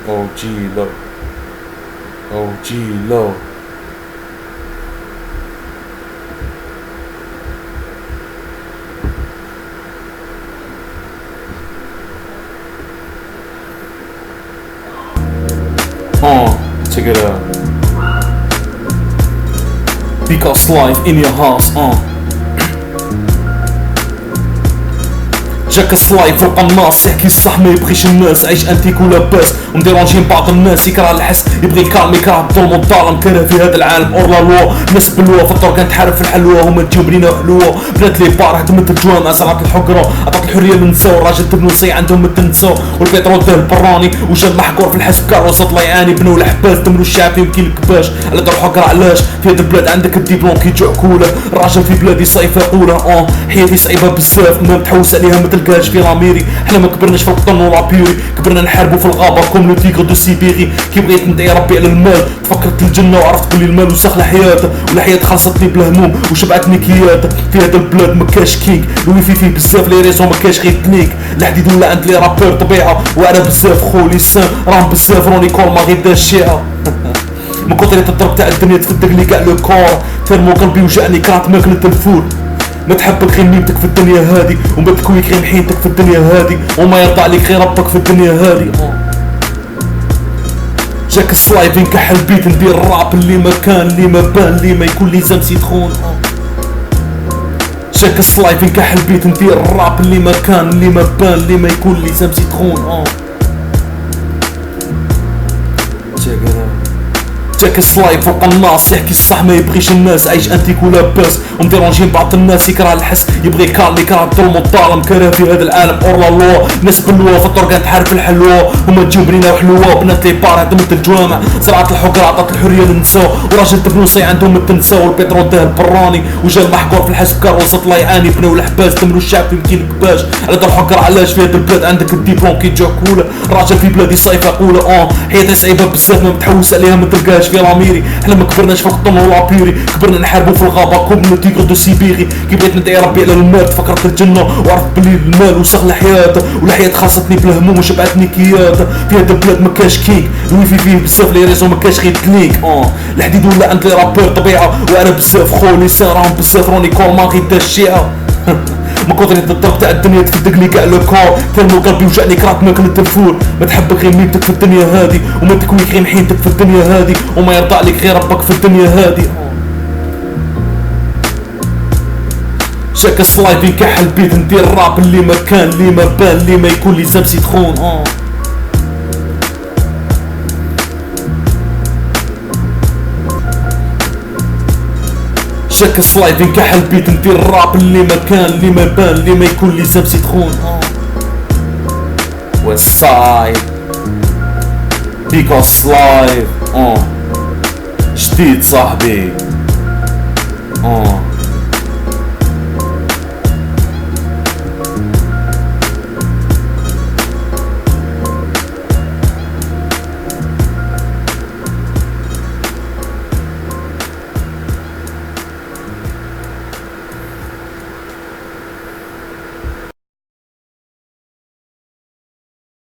OG Low. OG Low. Check it out. Because life in your house. جاك الصلاي فوق الناس يحكي الصح ما يبغيش الناس، عيش انتيك ولا باس ومديرونجين بعض الناس، يكره الحس يبغي يكرم يكره الظلم والظالم، كره في هذا العالم اور لا لوا، الناس بلوا فطور كانت تحارب في الحلوى، هما تجيب لينا حلوى، بنات لي بار هدمت الجوامع صنعت الحقره، عطات الحريه للنساء، والراجل تبنوا صي عندهم التنسى، والبيترول ذهب البراني، وجا المحكور في الحسب كاروسات الله يعاني، بنوا الحباس دمروا الشعب يمكن الكباش، على دار الحقره علاش في هاد البلاد عندك الدبلوم كيجوع كوله، الراجل في بلادي صيفه قوله، حياتي صعيبه بزاف ما متحوس عليها ما تلقاهاش في لاميري، حنا ما كبرناش في القطن والابيري، كبرنا نحاربو في الغابه كوم لو تيغر دو سيبيري، كي بغيت ندعي ربي على المال تفكرت الجنه وعرفت بلي المال وسخ الحياه، والحياه خلصتني بلا هموم وشبعتني كيات، في هذا البلاد ما كاش كينغ، الويفي فيه بزاف لي ريزون ما كاش غير تنيك، الحديد ولا عند لي رابور طبيعه، وانا بزاف خو لي سان راهم بزاف روني كول ما غير دا الشيعه من كثر الضرب تاع الدنيا تفدق لي كاع لو كور، ترمو قلبي وجعني كرهت ماكلة الفول، ما تحبك غير ميمتك في الدنيا هادي، وما تكويك غير محينتك في الدنيا هادي، وما يرضى عليك غير ربك في الدنيا هادي. جاك السلايف نكحل بيت ندير الراب اللي ما كان اللي ما بان اللي ما يكون لازم سيتخون، جاك السلايف نكحل بيت ندير الراب اللي ما كان اللي ما بان اللي ما يكون لازم سيتخون. جاك السلايف فوق الناس يحكي الصح ما يبغيش الناس، عايش انتيك ولا باس ومديرونجين بعض الناس، يكره الحس يبغي كارم يكره الظلم والظالم، كره في هذا العالم اور لا لوا، الناس بلوا فطور كانت تحارب في الحلوى، هما تجيب لينا حلوى، بنات لي بار هدمت الجوامع زرعت الحقره عطات الحريه للنساء، وراجل تبنوا صي عندهم التنسى، والبيترول ذهب البراني، وجا المحكور في الحسب كاروسات الله يعاني، بنوا الحباس دمروا الشعب يمكن الكباش، على دار الحقره علاش في هذا البلاد عندك الدبلوم كيجوع كوله، الراجل في بلادي صيفه قوله، حياتي صعيبه بزاف ما متحوس عليها ما تلقاهاش في لاميري، حنا ما كبرناش في القطن والابيري، كبرنا نحاربو في الغابه كوم لو تيغر دو سيبيري، كي بغيت ندعي ربي على المال تفكرت الجنه وعرفت بلي المال وسخ الحياه، والحياه خلصتني بلا هموم وشبعتني كيات، في هذا البلاد ما كاش كينغ، الويفي فيه بزاف لي ريزون ما كاش غير تنيك، الحديد ولا عند لي رابور طبيعه، وانا بزاف خو لي سان راهم بزاف روني كول ما غير دا الشيعه ما كثر الضرب تاع الدنيا تفدق لي كاع لو كور، ترمو قلبي وجعني كرهت ماكلة الفول، ما تحبك غير ميمتك في الدنيا هادي، وما تكويك غير محينتك في الدنيا هادي، وما يرضى عليك غير ربك في الدنيا هادي. جاك السلايف يكحل بيت ندير الراب اللي ما كان اللي ما بان اللي ما يكون لازم سيتخون. جاك السلايف نكحل بيت ندير الراب اللي ما كان اللي ما بان اللي ما يكون لازم سيتخون. والسايد بيكوس لايف جديد صاحبي.